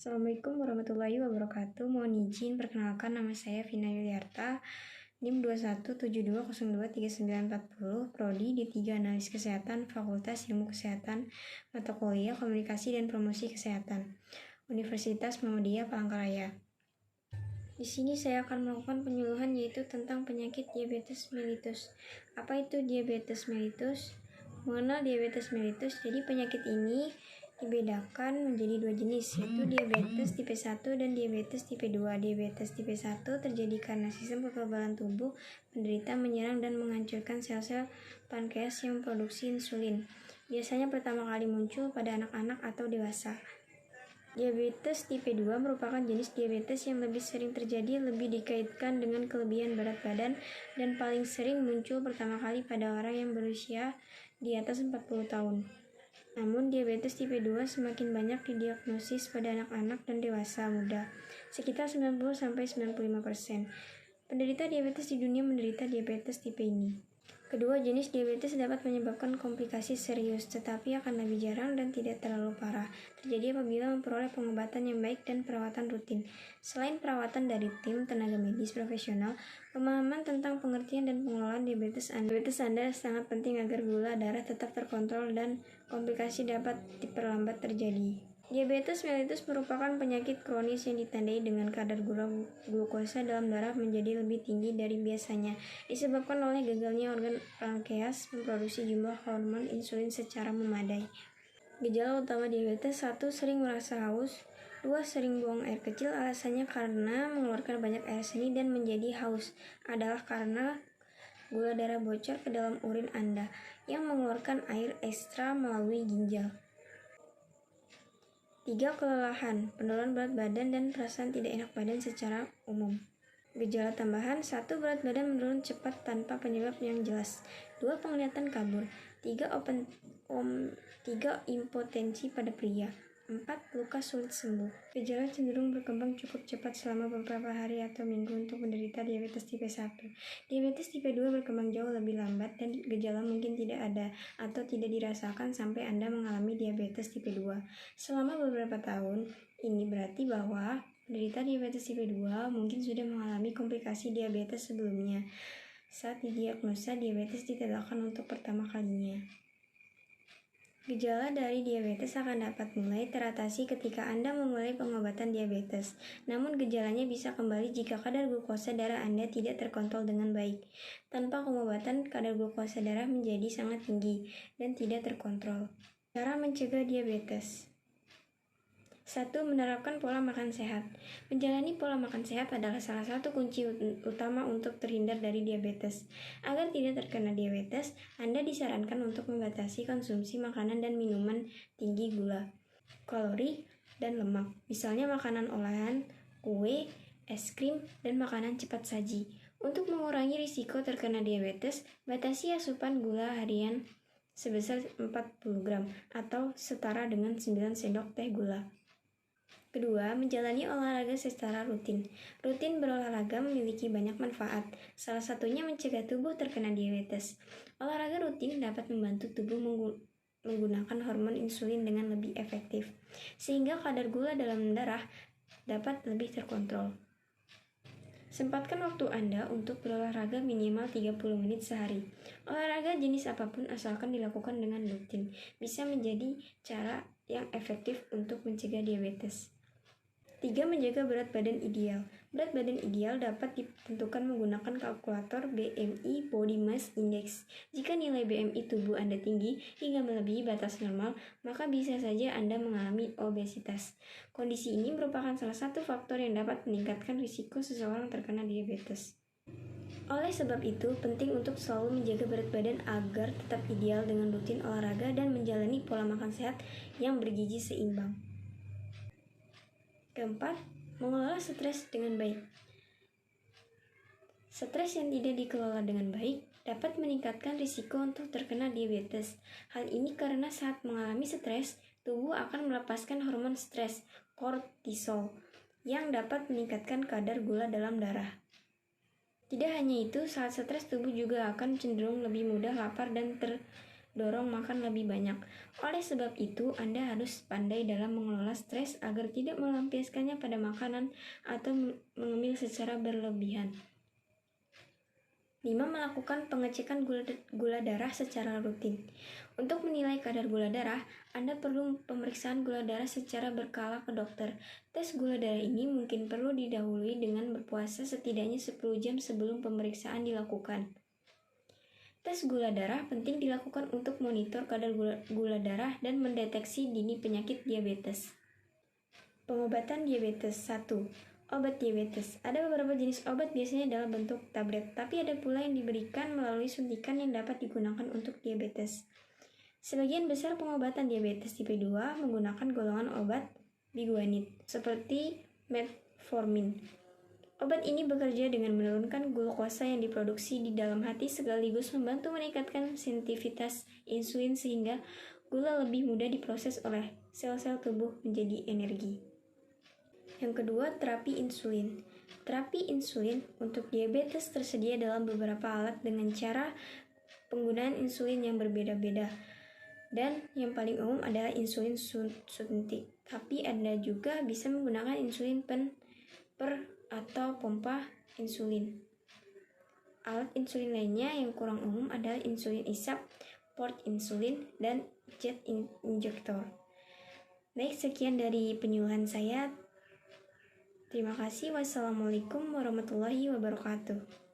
Assalamualaikum warahmatullahi wabarakatuh. Mohon izin perkenalkan, nama saya Vina Yuliarta, NIM 2172023940, Prodi D3 Analis Kesehatan, Fakultas Ilmu Kesehatan, mata kuliah Komunikasi dan Promosi Kesehatan, Universitas Muhammadiyah Palangkaraya. Di sini saya akan melakukan penyuluhan yaitu tentang penyakit diabetes mellitus. Apa itu diabetes mellitus? Mengenal diabetes mellitus, jadi penyakit ini dibedakan menjadi dua jenis, yaitu diabetes tipe 1 dan diabetes tipe 2. Diabetes tipe 1 terjadi karena sistem kekebalan tubuh penderita menyerang dan menghancurkan sel-sel pankreas yang memproduksi insulin. Biasanya pertama kali muncul pada anak-anak atau dewasa. Diabetes tipe 2 merupakan jenis diabetes yang lebih sering terjadi, lebih dikaitkan dengan kelebihan berat badan, dan paling sering muncul pertama kali pada orang yang berusia di atas 40 tahun. Namun, diabetes tipe 2 semakin banyak didiagnosis pada anak-anak dan dewasa muda, sekitar 90-95%. Penderita diabetes di dunia menderita diabetes tipe ini. Kedua jenis diabetes dapat menyebabkan komplikasi serius, tetapi akan lebih jarang dan tidak terlalu parah. Terjadi apabila memperoleh pengobatan yang baik dan perawatan rutin. Selain perawatan dari tim tenaga medis profesional, pemahaman tentang pengertian dan pengelolaan diabetes Anda sangat penting agar gula darah tetap terkontrol dan komplikasi dapat diperlambat terjadi. Diabetes mellitus merupakan penyakit kronis yang ditandai dengan kadar glukosa dalam darah menjadi lebih tinggi dari biasanya, disebabkan oleh gagalnya organ pankreas memproduksi jumlah hormon insulin secara memadai. Gejala utama diabetes: 1. Sering merasa haus. 2. Sering buang air kecil. Alasannya karena mengeluarkan banyak air seni dan menjadi haus adalah karena gula darah bocor ke dalam urin Anda yang mengeluarkan air ekstra melalui ginjal. 3. Kelelahan, penurunan berat badan, dan perasaan tidak enak badan secara umum. Gejala tambahan: 1. Berat badan menurun cepat tanpa penyebab yang jelas. 2. Penglihatan kabur. 3. Impotensi pada pria. 4. Luka sulit sembuh. Gejala cenderung berkembang cukup cepat selama beberapa hari atau minggu untuk penderita diabetes tipe 1. Diabetes tipe 2 berkembang jauh lebih lambat dan gejala mungkin tidak ada atau tidak dirasakan sampai Anda mengalami diabetes tipe 2. Selama beberapa tahun, ini berarti bahwa penderita diabetes tipe 2 mungkin sudah mengalami komplikasi diabetes sebelumnya saat didiagnosa diabetes ditetapkan untuk pertama kalinya. Gejala dari diabetes akan dapat mulai teratasi ketika Anda memulai pengobatan diabetes. Namun gejalanya bisa kembali jika kadar glukosa darah Anda tidak terkontrol dengan baik. Tanpa pengobatan, kadar glukosa darah menjadi sangat tinggi dan tidak terkontrol. Cara mencegah diabetes: 1. Menerapkan pola makan sehat. Menjalani pola makan sehat adalah salah satu kunci utama untuk terhindar dari diabetes. Agar tidak terkena diabetes, Anda disarankan untuk membatasi konsumsi makanan dan minuman tinggi gula, kalori, dan lemak. Misalnya makanan olahan, kue, es krim, dan makanan cepat saji. Untuk mengurangi risiko terkena diabetes, batasi asupan gula harian sebesar 40 gram atau setara dengan 9 sendok teh gula. Kedua, menjalani olahraga secara rutin. Rutin berolahraga memiliki banyak manfaat, salah satunya mencegah tubuh terkena diabetes. Olahraga rutin dapat membantu tubuh menggunakan hormon insulin dengan lebih efektif, sehingga kadar gula dalam darah dapat lebih terkontrol. Sempatkan waktu Anda untuk berolahraga minimal 30 menit sehari. Olahraga jenis apapun asalkan dilakukan dengan rutin bisa menjadi cara yang efektif untuk mencegah diabetes. 3. Menjaga berat badan ideal. Berat badan ideal dapat ditentukan menggunakan kalkulator BMI Body Mass Index. Jika nilai BMI tubuh Anda tinggi hingga melebihi batas normal, maka bisa saja Anda mengalami obesitas. Kondisi ini merupakan salah satu faktor yang dapat meningkatkan risiko seseorang terkena diabetes. Oleh sebab itu, penting untuk selalu menjaga berat badan agar tetap ideal dengan rutin olahraga dan menjalani pola makan sehat yang bergizi seimbang. Keempat, mengelola stres dengan baik. Stres yang tidak dikelola dengan baik dapat meningkatkan risiko untuk terkena diabetes. Hal ini karena saat mengalami stres, tubuh akan melepaskan hormon stres, kortisol, yang dapat meningkatkan kadar gula dalam darah. Tidak hanya itu, saat stres tubuh juga akan cenderung lebih mudah lapar dan terdorong makan lebih banyak. Oleh sebab itu, Anda harus pandai dalam mengelola stres agar tidak melampiaskannya pada makanan atau mengemil secara berlebihan. 5. Melakukan pengecekan gula darah secara rutin. Untuk menilai kadar gula darah, Anda perlu pemeriksaan gula darah secara berkala ke dokter. Tes gula darah ini mungkin perlu didahului dengan berpuasa setidaknya 10 jam sebelum pemeriksaan dilakukan. Tes gula darah penting dilakukan untuk monitor kadar gula darah dan mendeteksi dini penyakit diabetes. Pengobatan diabetes 1. Obat diabetes. Ada beberapa jenis obat biasanya dalam bentuk tablet, tapi ada pula yang diberikan melalui suntikan yang dapat digunakan untuk diabetes. Sebagian besar pengobatan diabetes tipe 2 menggunakan golongan obat biguanid, seperti metformin. Obat ini bekerja dengan menurunkan glukosa yang diproduksi di dalam hati sekaligus membantu meningkatkan sensitivitas insulin sehingga gula lebih mudah diproses oleh sel-sel tubuh menjadi energi. Yang kedua, terapi insulin. Terapi insulin untuk diabetes tersedia dalam beberapa alat dengan cara penggunaan insulin yang berbeda-beda. Dan yang paling umum adalah insulin suntik. Tapi Anda juga bisa menggunakan insulin pen atau pompa insulin. Alat insulin lainnya yang kurang umum adalah insulin isap, port insulin, dan jet injector. Baik, sekian dari penyuluhan saya. Terima kasih. Wassalamualaikum warahmatullahi wabarakatuh.